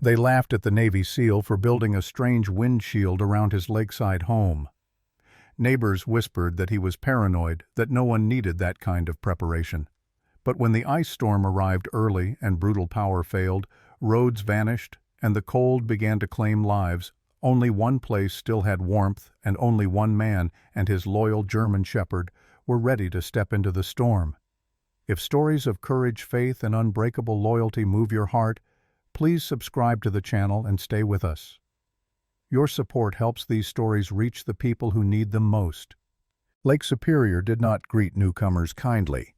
They laughed at the Navy SEAL for building a strange windshield around his lakeside home. Neighbors whispered that he was paranoid, that no one needed that kind of preparation. But when the ice storm arrived early and brutal power failed, roads vanished, and the cold began to claim lives, only one place still had warmth, and only one man and his loyal German shepherd were ready to step into the storm. If stories of courage, faith, and unbreakable loyalty move your heart, please subscribe to the channel and stay with us. Your support helps these stories reach the people who need them most. Lake Superior did not greet newcomers kindly.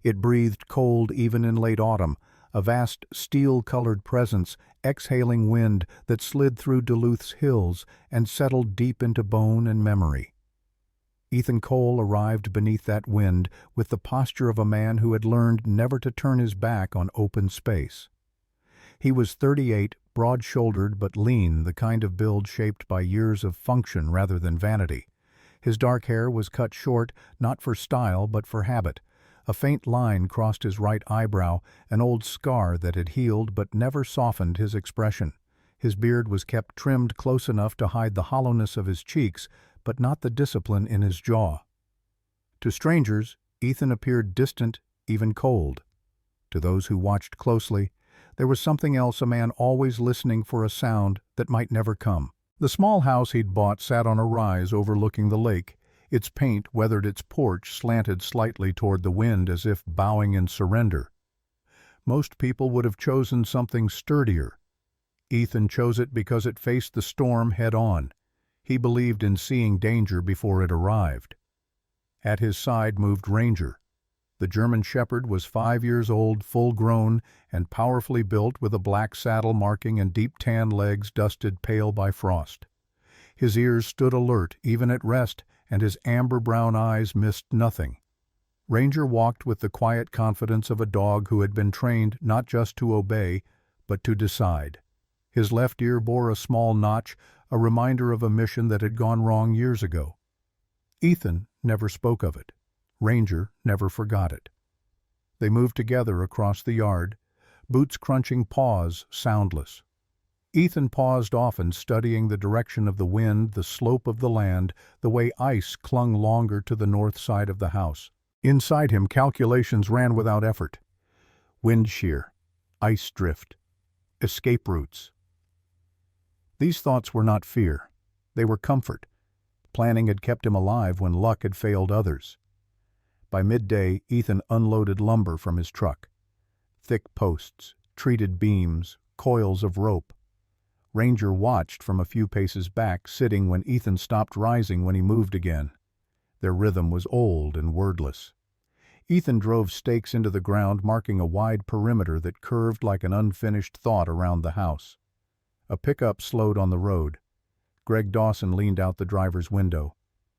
It breathed cold even in late autumn, a vast steel-colored presence, exhaling wind that slid through Duluth's hills and settled deep into bone and memory. Ethan Cole arrived beneath that wind with the posture of a man who had learned never to turn his back on open space. He was 38, broad-shouldered but lean, the kind of build shaped by years of function rather than vanity. His dark hair was cut short, not for style but for habit. A faint line crossed his right eyebrow, an old scar that had healed but never softened his expression. His beard was kept trimmed close enough to hide the hollowness of his cheeks, but not the discipline in his jaw. To strangers, Ethan appeared distant, even cold. To those who watched closely, there was something else, a man always listening for a sound that might never come. The small house he'd bought sat on a rise overlooking the lake. Its paint weathered, its porch slanted slightly toward the wind as if bowing in surrender. Most people would have chosen something sturdier. Ethan chose it because it faced the storm head-on. He believed in seeing danger before it arrived. At his side moved Ranger. The German shepherd was 5 years old, full-grown, and powerfully built, with a black saddle marking and deep tan legs dusted pale by frost. His ears stood alert, even at rest, and his amber-brown eyes missed nothing. Ranger walked with the quiet confidence of a dog who had been trained not just to obey, but to decide. His left ear bore a small notch, a reminder of a mission that had gone wrong years ago. Ethan never spoke of it. Ranger never forgot it. They moved together across the yard, boots crunching paws soundless. Ethan paused often, studying the direction of the wind, the slope of the land, the way ice clung longer to the north side of the house. Inside him, calculations ran without effort. Wind shear, ice drift, escape routes. These thoughts were not fear. They were comfort. Planning had kept him alive when luck had failed others. By midday, Ethan unloaded lumber from his truck. Thick posts, treated beams, coils of rope. Ranger watched from a few paces back, sitting when Ethan stopped rising when he moved again. Their rhythm was old and wordless. Ethan drove stakes into the ground, marking a wide perimeter that curved like an unfinished thought around the house. A pickup slowed on the road. Greg Dawson leaned out the driver's window.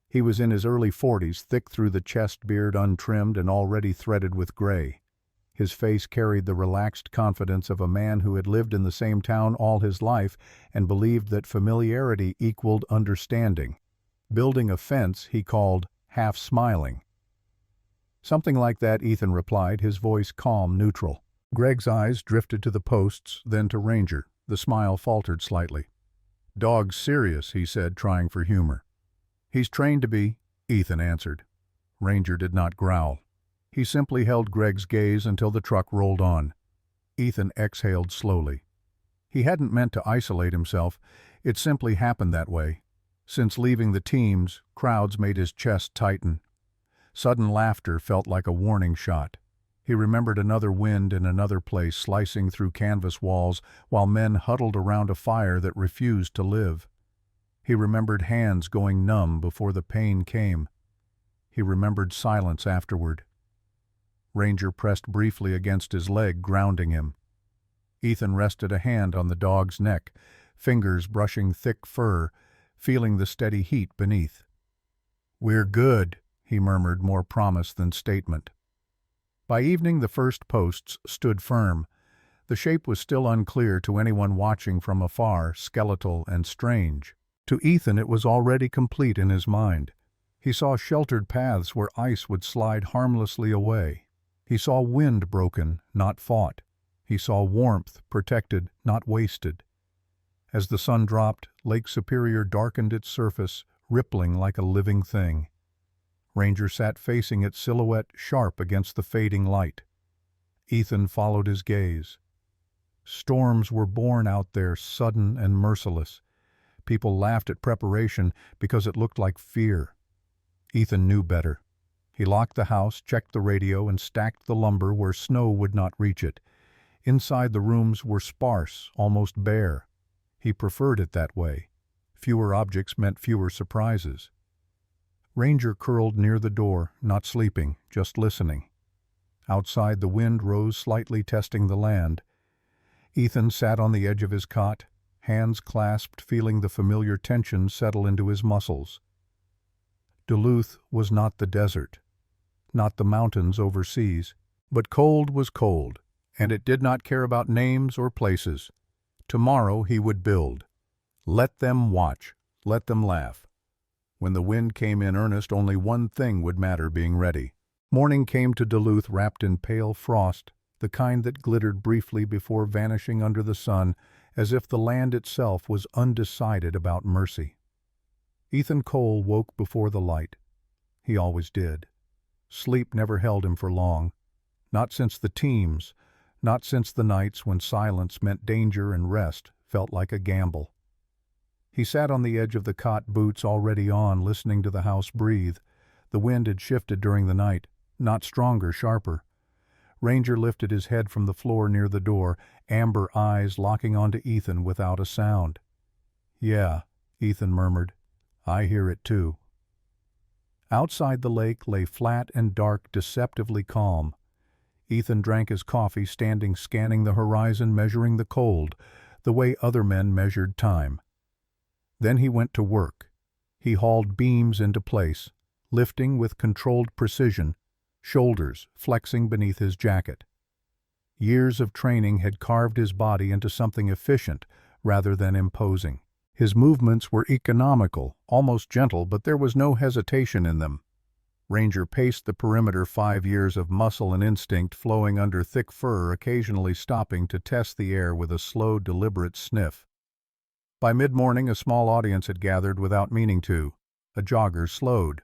He was in his early 40s, thick through the chest, beard untrimmed and already threaded with gray. His face carried the relaxed confidence of a man who had lived in the same town all his life and believed that familiarity equaled understanding. Building a fence he called half-smiling. Something like that, Ethan replied, his voice calm, neutral. Greg's eyes drifted to the posts, then to Ranger. The smile faltered slightly. "Dog's serious," he said, trying for humor. "He's trained to be," Ethan answered. Ranger did not growl. He simply held Greg's gaze until the truck rolled on. Ethan exhaled slowly. He hadn't meant to isolate himself. It simply happened that way. Since leaving the teams, crowds made his chest tighten. Sudden laughter felt like a warning shot. He remembered another wind in another place slicing through canvas walls while men huddled around a fire that refused to live. He remembered hands going numb before the pain came. He remembered silence afterward. Ranger pressed briefly against his leg, grounding him. Ethan rested a hand on the dog's neck, fingers brushing thick fur, feeling the steady heat beneath. "We're good," he murmured, more promise than statement. By evening the first posts stood firm. The shape was still unclear to anyone watching from afar, skeletal and strange. To Ethan it was already complete in his mind. He saw sheltered paths where ice would slide harmlessly away. He saw wind broken, not fought. He saw warmth, protected, not wasted. As the sun dropped, Lake Superior darkened its surface, rippling like a living thing. Ranger sat facing its silhouette sharp against the fading light. Ethan followed his gaze. Storms were born out there, sudden and merciless. People laughed at preparation because it looked like fear. Ethan knew better. He locked the house, checked the radio, and stacked the lumber where snow would not reach it. Inside the rooms were sparse, almost bare. He preferred it that way. Fewer objects meant fewer surprises. Ranger curled near the door, not sleeping, just listening. Outside, the wind rose slightly, testing the land. Ethan sat on the edge of his cot, hands clasped, feeling the familiar tension settle into his muscles. Duluth was not the desert, not the mountains overseas, but cold was cold, and it did not care about names or places. Tomorrow he would build. Let them watch, let them laugh. When the wind came in earnest, only one thing would matter: being ready. Morning came to Duluth wrapped in pale frost, the kind that glittered briefly before vanishing under the sun, as if the land itself was undecided about mercy. Ethan Cole woke before the light. He always did. Sleep never held him for long. Not since the teams, not since the nights when silence meant danger and rest felt like a gamble. He sat on the edge of the cot, boots already on, listening to the house breathe. The wind had shifted during the night, not stronger, sharper. Ranger lifted his head from the floor near the door, amber eyes locking onto Ethan without a sound. "Yeah," Ethan murmured. "I hear it too." Outside, the lake lay flat and dark, deceptively calm. Ethan drank his coffee, standing scanning the horizon, measuring the cold, the way other men measured time. Then he went to work. He hauled beams into place, lifting with controlled precision, shoulders flexing beneath his jacket. Years of training had carved his body into something efficient rather than imposing. His movements were economical, almost gentle, but there was no hesitation in them. Ranger paced the perimeter, 5 years of muscle and instinct flowing under thick fur, occasionally stopping to test the air with a slow, deliberate sniff. By mid-morning, a small audience had gathered without meaning to. A jogger slowed.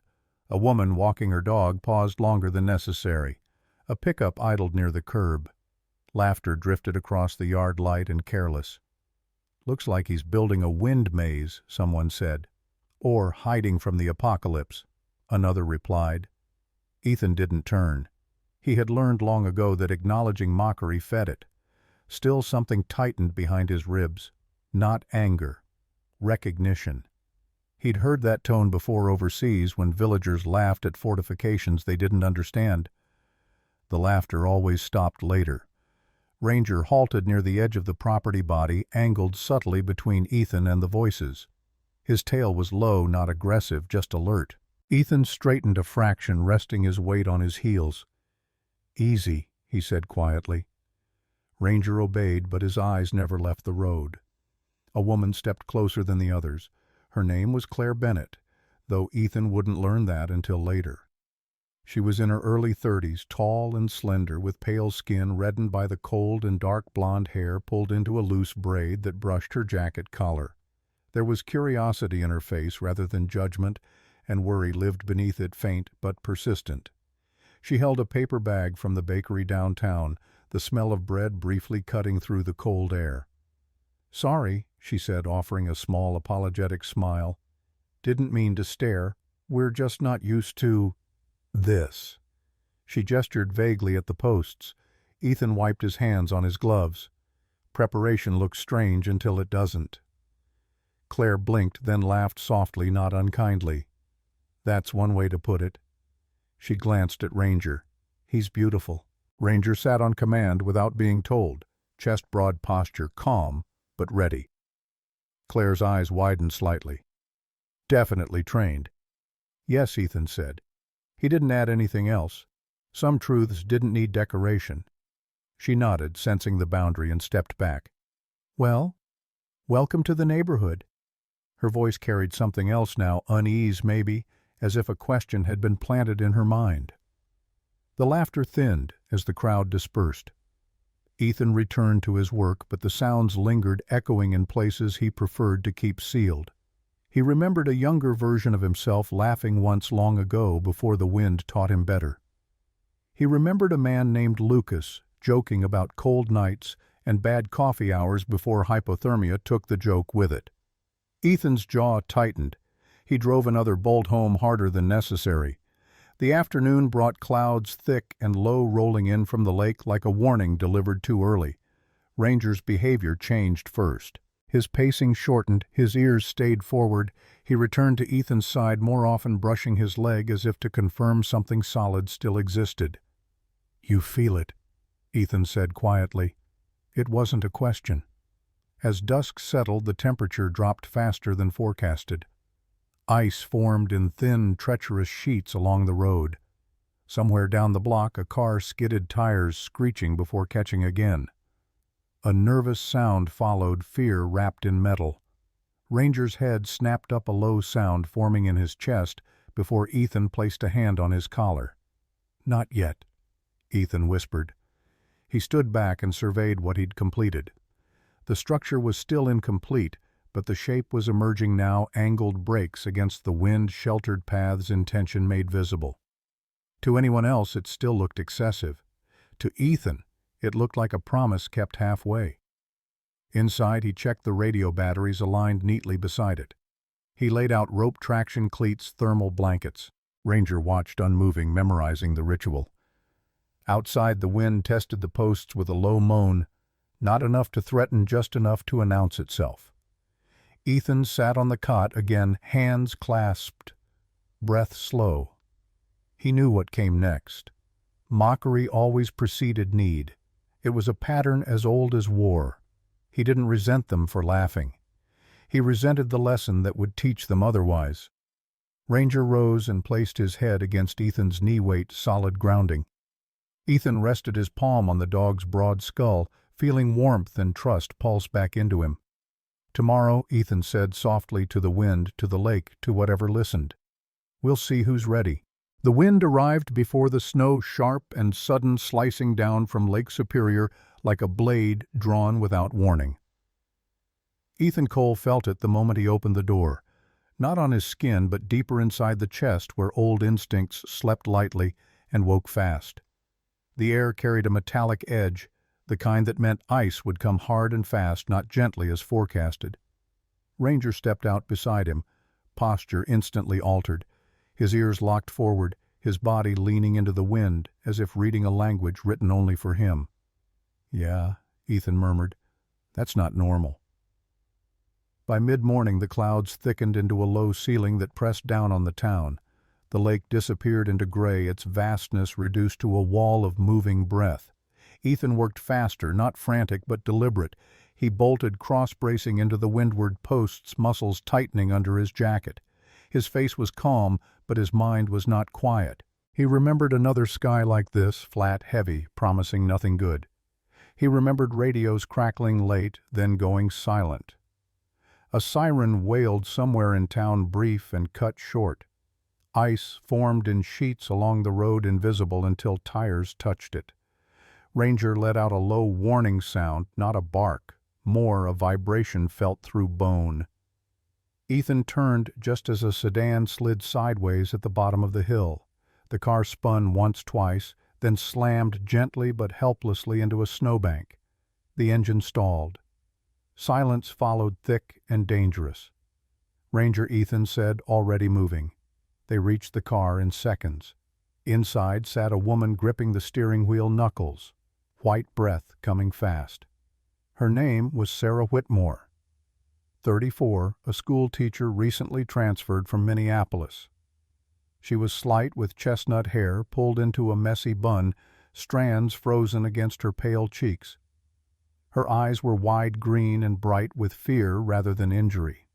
A woman walking her dog paused longer than necessary. A pickup idled near the curb. Laughter drifted across the yard, light and careless. "Looks like he's building a wind maze," someone said. "Or hiding from the apocalypse," another replied. Ethan didn't turn. He had learned long ago that acknowledging mockery fed it. Still, something tightened behind his ribs. Not anger. Recognition. He'd heard that tone before overseas, when villagers laughed at fortifications they didn't understand. The laughter always stopped later. Ranger halted near the edge of the property body, angled subtly between Ethan and the voices. His tail was low, not aggressive, just alert. Ethan straightened a fraction, resting his weight on his heels. "Easy," he said quietly. Ranger obeyed, but his eyes never left the road. A woman stepped closer than the others. Her name was Claire Bennett, though Ethan wouldn't learn that until later. She was in her early 30s, tall and slender, with pale skin reddened by the cold and dark blonde hair pulled into a loose braid that brushed her jacket collar. There was curiosity in her face rather than judgment, and worry lived beneath it, faint but persistent. She held a paper bag from the bakery downtown, the smell of bread briefly cutting through the cold air. "Sorry," she said, offering a small apologetic smile. "Didn't mean to stare. We're just not used to this." She gestured vaguely at the posts. Ethan wiped his hands on his gloves. Preparation looks strange until it doesn't. Claire blinked, then laughed softly, not unkindly. "That's one way to put it." She glanced at Ranger. "He's beautiful." Ranger sat on command without being told, chest-broad posture, calm but ready. Claire's eyes widened slightly. "Definitely trained." "Yes," Ethan said. He didn't add anything else. Some truths didn't need decoration. She nodded, sensing the boundary, and stepped back. "Well, welcome to the neighborhood." Her voice carried something else now, unease maybe, as if a question had been planted in her mind. The laughter thinned as the crowd dispersed. Ethan returned to his work, but the sounds lingered, echoing in places he preferred to keep sealed. He remembered a younger version of himself laughing once long ago before the wind taught him better. He remembered a man named Lucas, joking about cold nights and bad coffee hours before hypothermia took the joke with it. Ethan's jaw tightened. He drove another bolt home harder than necessary. The afternoon brought clouds thick and low rolling in from the lake like a warning delivered too early. Ranger's behavior changed first. His pacing shortened, his ears stayed forward. He returned to Ethan's side, more often brushing his leg as if to confirm something solid still existed. "You feel it," Ethan said quietly. It wasn't a question. As dusk settled, the temperature dropped faster than forecasted. Ice formed in thin, treacherous sheets along the road. Somewhere down the block, a car skidded, tires screeching before catching again. A nervous sound followed, fear wrapped in metal. Ranger's head snapped up, a low sound forming in his chest before Ethan placed a hand on his collar. "Not yet," Ethan whispered. He stood back and surveyed what he'd completed. The structure was still incomplete, but the shape was emerging now, angled breaks against the wind-sheltered paths in tension made visible. To anyone else it still looked excessive. To Ethan, it looked like a promise kept halfway. Inside, he checked the radio batteries aligned neatly beside it. He laid out rope traction cleats, thermal blankets. Ranger watched unmoving, memorizing the ritual. Outside, the wind tested the posts with a low moan, not enough to threaten, just enough to announce itself. Ethan sat on the cot again, hands clasped, breath slow. He knew what came next. Mockery always preceded need. It was a pattern as old as war. He didn't resent them for laughing. He resented the lesson that would teach them otherwise. Ranger rose and placed his head against Ethan's knee weight, solid grounding. Ethan rested his palm on the dog's broad skull, feeling warmth and trust pulse back into him. "Tomorrow," Ethan said softly to the wind, to the lake, to whatever listened. "We'll see who's ready." The wind arrived before the snow, sharp and sudden, slicing down from Lake Superior like a blade drawn without warning. Ethan Cole felt it the moment he opened the door, not on his skin but deeper inside the chest where old instincts slept lightly and woke fast. The air carried a metallic edge, the kind that meant ice would come hard and fast, not gently as forecasted. Ranger stepped out beside him, posture instantly altered, his ears locked forward, his body leaning into the wind as if reading a language written only for him. "Yeah," Ethan murmured, "that's not normal." By mid-morning the clouds thickened into a low ceiling that pressed down on the town. The lake disappeared into gray, its vastness reduced to a wall of moving breath. Ethan worked faster, not frantic but deliberate. He bolted, cross-bracing into the windward posts, muscles tightening under his jacket. His face was calm, but his mind was not quiet. He remembered another sky like this, flat, heavy, promising nothing good. He remembered radios crackling late, then going silent. A siren wailed somewhere in town, brief and cut short. Ice formed in sheets along the road, invisible until tires touched it. Ranger let out a low warning sound, not a bark, more a vibration felt through bone. Ethan turned just as a sedan slid sideways at the bottom of the hill. The car spun once, twice, then slammed gently but helplessly into a snowbank. The engine stalled. Silence followed, thick and dangerous. "Ranger," Ethan said, already moving. They reached the car in seconds. Inside sat a woman gripping the steering wheel, knuckles, white breath coming fast. Her name was Sarah Whitmore. 34, a school teacher recently transferred from Minneapolis. She was slight, with chestnut hair pulled into a messy bun, strands frozen against her pale cheeks. Her eyes were wide green and bright with fear rather than injury.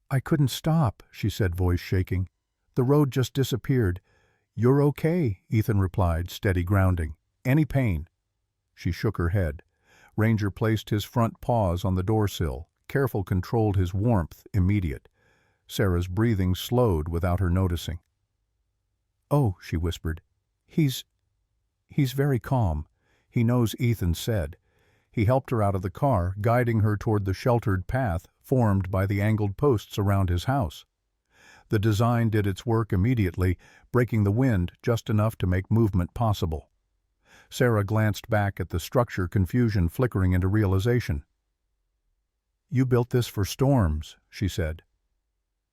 I couldn't stop," she said, voice shaking. "The road just disappeared." "You're okay," Ethan replied, steady grounding. "Any pain?" She shook her head. Ranger placed his front paws on the doorsill. Careful controlled his warmth, immediate. Sarah's breathing slowed without her noticing. "Oh," she whispered. He's very calm. "He knows," Ethan said. He helped her out of the car, guiding her toward the sheltered path formed by the angled posts around his house. The design did its work immediately, breaking the wind just enough to make movement possible. Sarah glanced back at the structure, confusion flickering into realization. "You built this for storms," she said.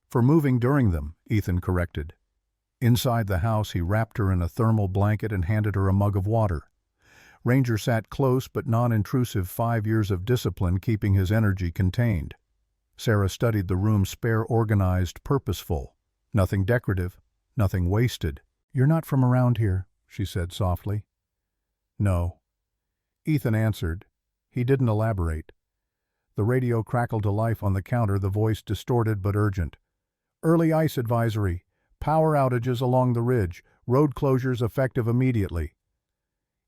"For moving during them," Ethan corrected. Inside the house, he wrapped her in a thermal blanket and handed her a mug of water. Ranger sat close but non-intrusive, 5 years of discipline keeping his energy contained. Sarah studied the room, spare, organized, purposeful. Nothing decorative, nothing wasted. "You're not from around here," she said softly. "No." Ethan answered. He didn't elaborate. The radio crackled to life on the counter, the voice distorted but urgent. "Early ice advisory. Power outages along the ridge. Road closures effective immediately."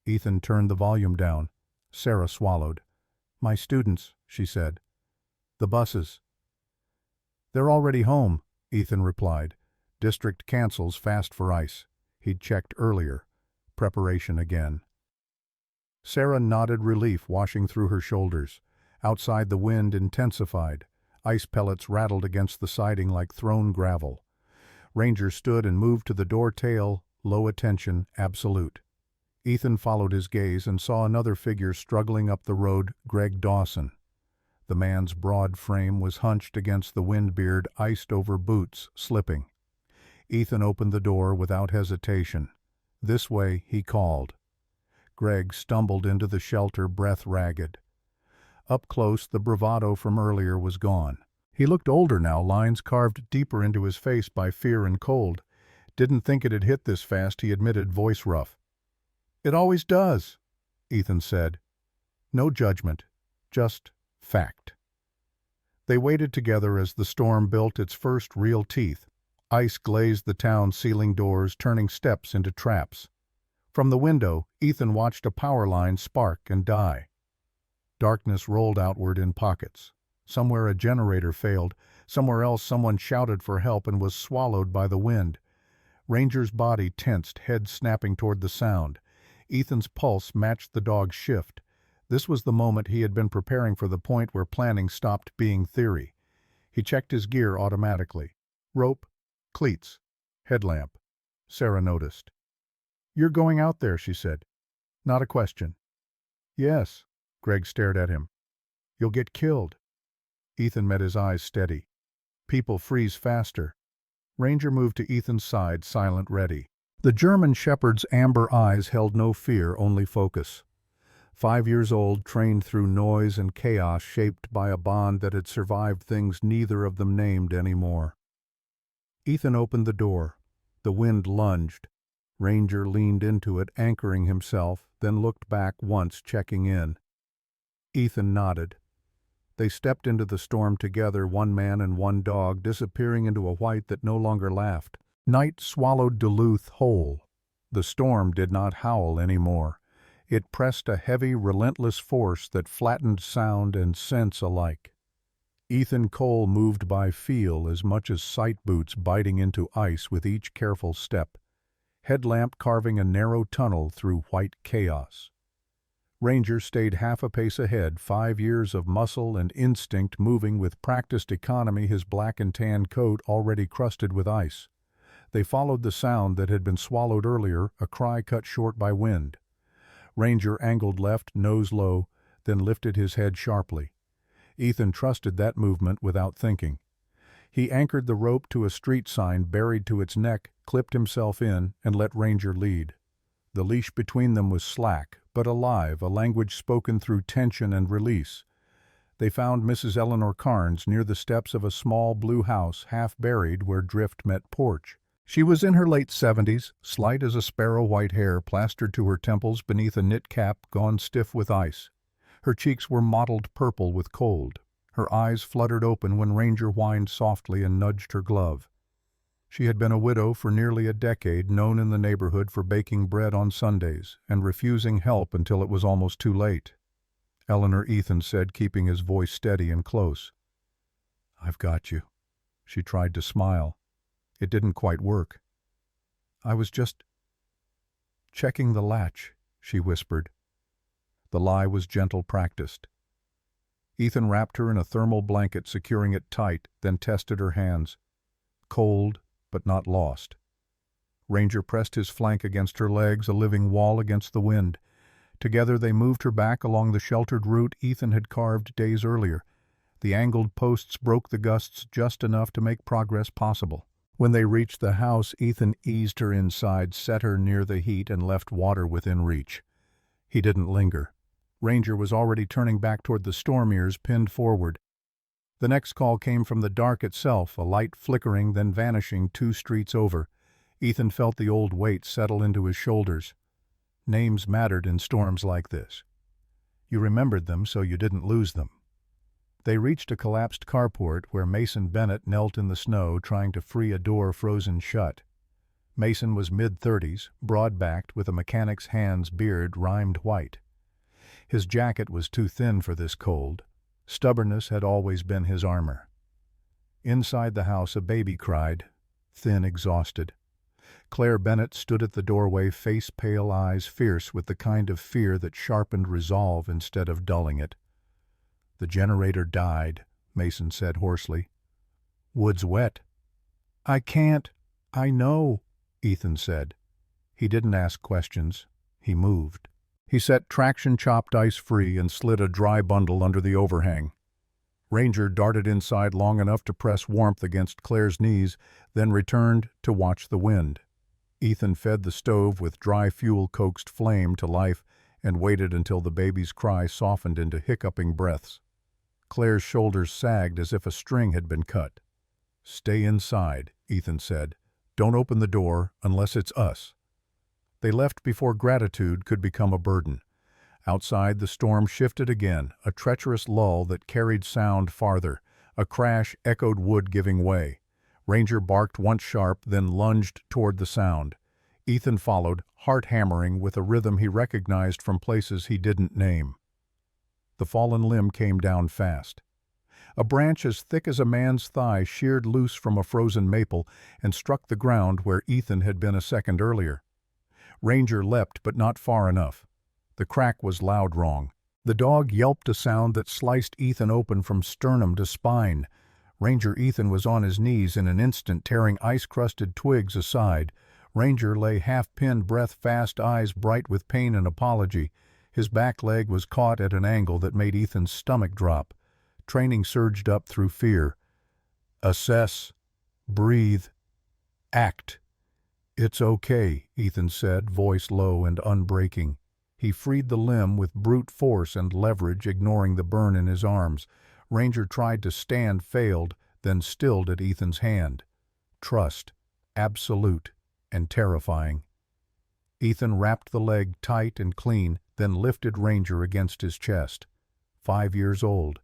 Ethan turned the volume down. Sarah swallowed. "My students," she said. "The buses." "They're already home," Ethan replied. "District cancels fast for ice." He'd checked earlier. Preparation again. Sarah nodded, relief washing through her shoulders. Outside, the wind intensified. Ice pellets rattled against the siding like thrown gravel. Ranger stood and moved to the door tail, low attention, absolute. Ethan followed his gaze and saw another figure struggling up the road, Greg Dawson. The man's broad frame was hunched against the windbeard, iced-over boots, slipping. Ethan opened the door without hesitation. "This way," he called. Greg stumbled into the shelter, breath ragged. Up close, the bravado from earlier was gone. He looked older now, lines carved deeper into his face by fear and cold. "Didn't think it'd hit this fast," he admitted, voice rough. "It always does," Ethan said. No judgment, just fact. They waited together as the storm built its first real teeth. Ice glazed the town's ceiling doors, turning steps into traps. From the window, Ethan watched a power line spark and die. Darkness rolled outward in pockets. Somewhere a generator failed. Somewhere else someone shouted for help and was swallowed by the wind. Ranger's body tensed, head snapping toward the sound. Ethan's pulse matched the dog's shift. This was the moment he had been preparing for, the point where planning stopped being theory. He checked his gear automatically. Rope, cleats, headlamp. Sarah noticed. "You're going out there," she said. "Not a question." "Yes." Greg stared at him. "You'll get killed." Ethan met his eyes steady. "People freeze faster." Ranger moved to Ethan's side, silent, ready. The German shepherd's amber eyes held no fear, only focus. 5 years old, trained through noise and chaos, shaped by a bond that had survived things neither of them named anymore. Ethan opened the door. The wind lunged. Ranger leaned into it, anchoring himself, then looked back once, checking in. Ethan nodded. They stepped into the storm together, one man and one dog, disappearing into a white that no longer laughed. Night swallowed Duluth whole. The storm did not howl anymore. It pressed a heavy, relentless force that flattened sound and sense alike. Ethan Cole moved by feel as much as sight boots, biting into ice with each careful step. Headlamp carving a narrow tunnel through white chaos. Ranger stayed half a pace ahead, 5 years of muscle and instinct moving with practiced economy, his black and tan coat already crusted with ice. They followed the sound that had been swallowed earlier, a cry cut short by wind. Ranger angled left, nose low, then lifted his head sharply. Ethan trusted that movement without thinking. He anchored the rope to a street sign buried to its neck, clipped himself in, and let Ranger lead. The leash between them was slack, but alive, a language spoken through tension and release. They found Mrs. Eleanor Carnes near the steps of a small blue house, half buried where drift met porch. She was in her late 70s, slight as a sparrow, white hair plastered to her temples beneath a knit cap gone stiff with ice. Her cheeks were mottled purple with cold. Her eyes fluttered open when Ranger whined softly and nudged her glove. She had been a widow for nearly a decade, known in the neighborhood for baking bread on Sundays and refusing help until it was almost too late. "Eleanor," Ethan said, keeping his voice steady and close. "I've got you." She tried to smile. It didn't quite work. "I was just checking the latch," she whispered. The lie was gentle practiced. Ethan wrapped her in a thermal blanket, securing it tight, then tested her hands. Cold, but not lost. Ranger pressed his flank against her legs, a living wall against the wind. Together they moved her back along the sheltered route Ethan had carved days earlier. The angled posts broke the gusts just enough to make progress possible. When they reached the house, Ethan eased her inside, set her near the heat, and left water within reach. He didn't linger. Ranger was already turning back toward the storm ears pinned forward. The next call came from the dark itself, a light flickering, then vanishing 2 streets over. Ethan felt the old weight settle into his shoulders. Names mattered in storms like this. You remembered them so you didn't lose them. They reached a collapsed carport where Mason Bennett knelt in the snow trying to free a door frozen shut. Mason was mid-30s, broad-backed, with a mechanic's hands, beard rimed white. His jacket was too thin for this cold. Stubbornness had always been his armor. Inside the house a baby cried, thin, exhausted. Claire Bennett stood at the doorway, face pale, eyes fierce with the kind of fear that sharpened resolve instead of dulling it. "The generator died," Mason said hoarsely. "Wood's wet." "I can't." "I know," Ethan said. He didn't ask questions. He moved. He set traction chopped ice free and slid a dry bundle under the overhang. Ranger darted inside long enough to press warmth against Claire's knees, then returned to watch the wind. Ethan fed the stove with dry fuel coaxed flame to life and waited until the baby's cry softened into hiccuping breaths. Claire's shoulders sagged as if a string had been cut. "Stay inside," Ethan said. "Don't open the door unless it's us." They left before gratitude could become a burden. Outside, the storm shifted again, a treacherous lull that carried sound farther. A crash echoed wood giving way. Ranger barked once sharp, then lunged toward the sound. Ethan followed, heart hammering with a rhythm he recognized from places he didn't name. The fallen limb came down fast. A branch as thick as a man's thigh sheared loose from a frozen maple and struck the ground where Ethan had been a second earlier. Ranger leapt, but not far enough. The crack was loud wrong. The dog yelped a sound that sliced Ethan open from sternum to spine. Ranger Ethan was on his knees in an instant, tearing ice-crusted twigs aside. Ranger lay half-pinned, breath fast, eyes bright with pain and apology. His back leg was caught at an angle that made Ethan's stomach drop. Training surged up through fear. Assess. Breathe. Act. "It's okay," Ethan said, voice low and unbreaking. He freed the limb with brute force and leverage, ignoring the burn in his arms. Ranger tried to stand, failed, then stilled at Ethan's hand. Trust. Absolute. And terrifying. Ethan wrapped the leg tight and clean, then lifted Ranger against his chest. 5 years old.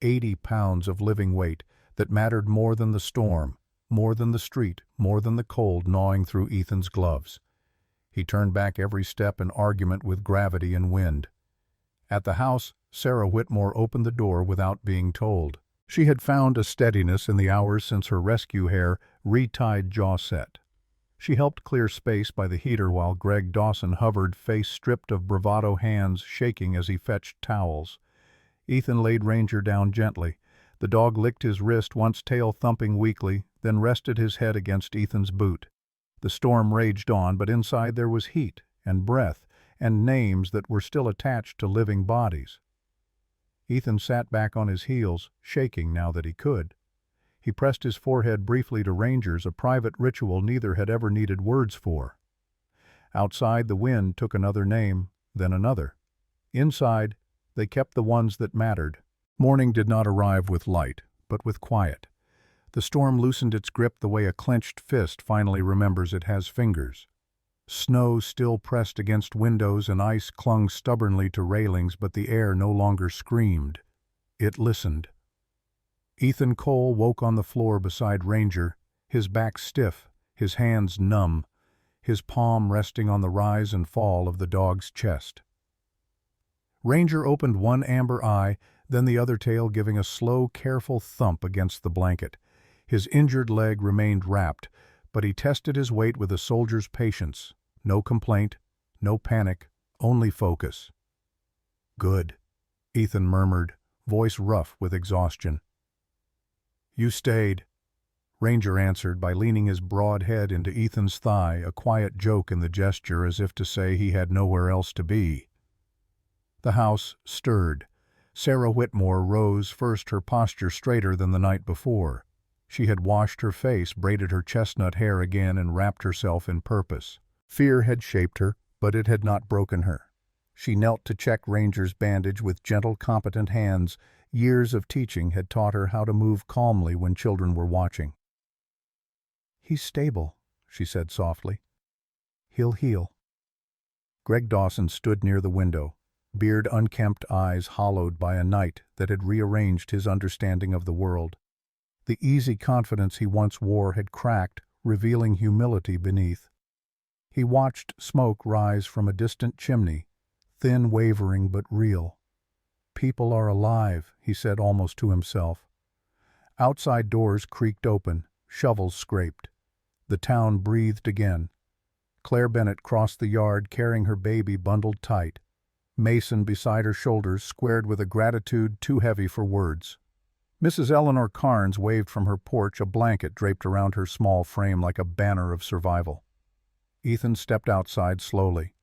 80 pounds of living weight that mattered more than the storm, more than the street, more than the cold gnawing through Ethan's gloves. He turned back every step in argument with gravity and wind. At the house, Sarah Whitmore opened the door without being told. She had found a steadiness in the hours since her rescue hare re-tied jaw set. She helped clear space by the heater while Greg Dawson hovered, face stripped of bravado, hands shaking as he fetched towels. Ethan laid Ranger down gently. The dog licked his wrist, once tail thumping weakly, then rested his head against Ethan's boot. The storm raged on, but inside there was heat and breath and names that were still attached to living bodies. Ethan sat back on his heels, shaking now that he could. He pressed his forehead briefly to Ranger's, a private ritual neither had ever needed words for. Outside, the wind took another name, then another. Inside, they kept the ones that mattered. Morning did not arrive with light, but with quiet. The storm loosened its grip the way a clenched fist finally remembers it has fingers. Snow still pressed against windows and ice clung stubbornly to railings, but the air no longer screamed. It listened. Ethan Cole woke on the floor beside Ranger, his back stiff, his hands numb, his palm resting on the rise and fall of the dog's chest. Ranger opened one amber eye, then the other tail giving a slow, careful thump against the blanket. His injured leg remained wrapped, but he tested his weight with a soldier's patience. No complaint, no panic, only focus. Good, Ethan murmured, voice rough with exhaustion. You stayed, Ranger answered by leaning his broad head into Ethan's thigh, a quiet joke in the gesture as if to say he had nowhere else to be. The house stirred. Sarah Whitmore rose, first her posture straighter than the night before. She had washed her face, braided her chestnut hair again, and wrapped herself in purpose. Fear had shaped her, but it had not broken her. She knelt to check Ranger's bandage with gentle, competent hands. Years of teaching had taught her how to move calmly when children were watching. He's stable, she said softly. He'll heal. Greg Dawson stood near the window, beard unkempt, eyes hollowed by a night that had rearranged his understanding of the world. The easy confidence he once wore had cracked, revealing humility beneath. He watched smoke rise from a distant chimney, thin, wavering, but real. People are alive, he said almost to himself. Outside doors creaked open, shovels scraped. The town breathed again. Claire Bennett crossed the yard carrying her baby bundled tight. Mason beside her shoulders squared with a gratitude too heavy for words. Mrs. Eleanor Carnes waved from her porch, a blanket draped around her small frame like a banner of survival. Ethan stepped outside slowly.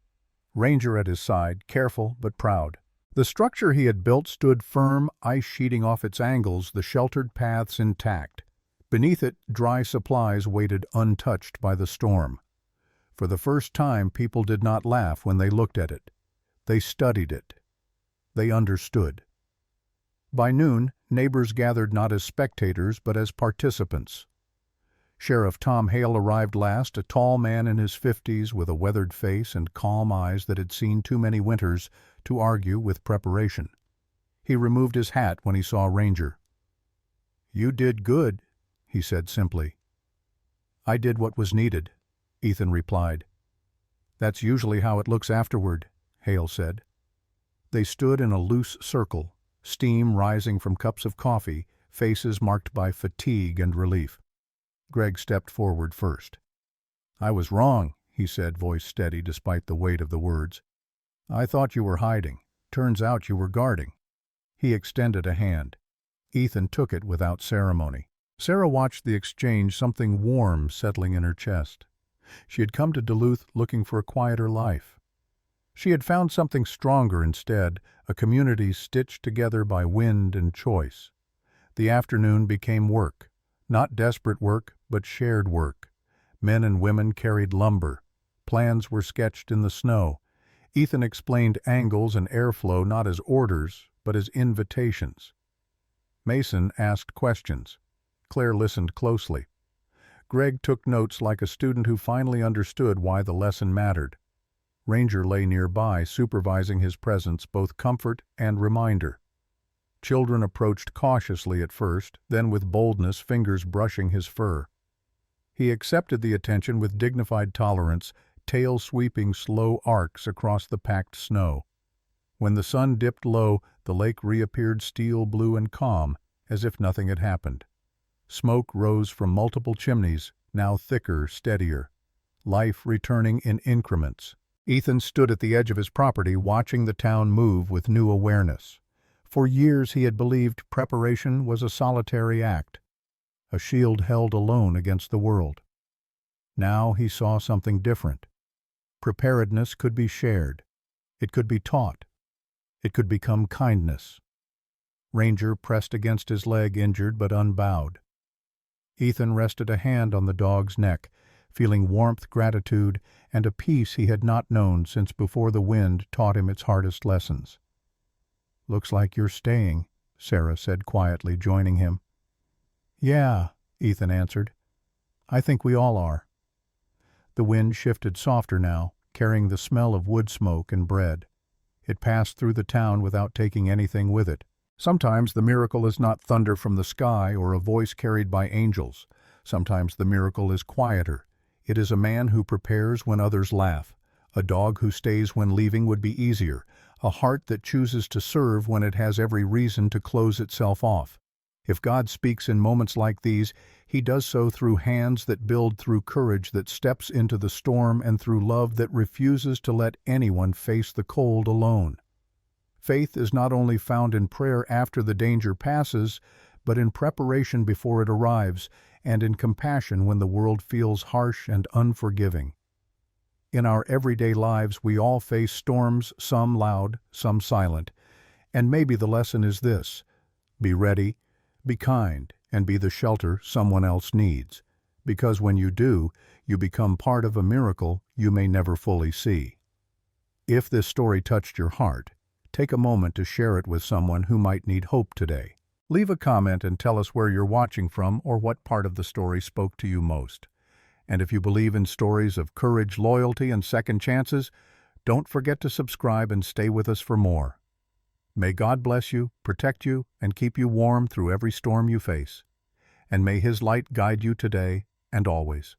Ranger at his side, careful but proud. The structure he had built stood firm, ice sheeting off its angles, the sheltered paths intact. Beneath it, dry supplies waited untouched by the storm. For the first time, people did not laugh when they looked at it. They studied it. They understood. By noon, neighbors gathered not as spectators but as participants. Sheriff Tom Hale arrived last, a tall man in his 50s with a weathered face and calm eyes that had seen too many winters to argue with preparation. He removed his hat when he saw Ranger. "You did good," he said simply. "I did what was needed," Ethan replied. "That's usually how it looks afterward," Hale said. They stood in a loose circle, steam rising from cups of coffee, faces marked by fatigue and relief. Greg stepped forward first. "I was wrong," he said, voice steady despite the weight of the words. "I thought you were hiding. Turns out you were guarding." He extended a hand. Ethan took it without ceremony. Sarah watched the exchange, something warm settling in her chest. She had come to Duluth looking for a quieter life. She had found something stronger instead, a community stitched together by wind and choice. The afternoon became work. Not desperate work, but shared work. Men and women carried lumber. Plans were sketched in the snow. Ethan explained angles and airflow not as orders, but as invitations. Mason asked questions. Claire listened closely. Greg took notes like a student who finally understood why the lesson mattered. Ranger lay nearby, supervising his presence, both comfort and reminder. Children approached cautiously at first, then with boldness, fingers brushing his fur. He accepted the attention with dignified tolerance, tail sweeping slow arcs across the packed snow. When the sun dipped low, the lake reappeared steel blue and calm, as if nothing had happened. Smoke rose from multiple chimneys, now thicker, steadier. Life returning in increments. Ethan stood at the edge of his property, watching the town move with new awareness. For years he had believed preparation was a solitary act, a shield held alone against the world. Now he saw something different. Preparedness could be shared. It could be taught. It could become kindness. Ranger pressed against his leg, injured but unbowed. Ethan rested a hand on the dog's neck, feeling warmth, gratitude, and a peace he had not known since before the wind taught him its hardest lessons. "Looks like you're staying," Sarah said quietly, joining him. "Yeah," Ethan answered. "I think we all are." The wind shifted softer now, carrying the smell of wood smoke and bread. It passed through the town without taking anything with it. Sometimes the miracle is not thunder from the sky or a voice carried by angels. Sometimes the miracle is quieter. It is a man who prepares when others laugh. A dog who stays when leaving would be easier. A heart that chooses to serve when it has every reason to close itself off. If God speaks in moments like these, he does so through hands that build, through courage that steps into the storm, and through love that refuses to let anyone face the cold alone. Faith is not only found in prayer after the danger passes, but in preparation before it arrives, and in compassion when the world feels harsh and unforgiving. In our everyday lives, we all face storms, some loud, some silent, and maybe the lesson is this: be ready, be kind, and be the shelter someone else needs, because when you do, you become part of a miracle you may never fully see. If this story touched your heart, take a moment to share it with someone who might need hope today. Leave a comment and tell us where you're watching from or what part of the story spoke to you most. And if you believe in stories of courage, loyalty, and second chances, don't forget to subscribe and stay with us for more. May God bless you, protect you, and keep you warm through every storm you face. And may His light guide you today and always.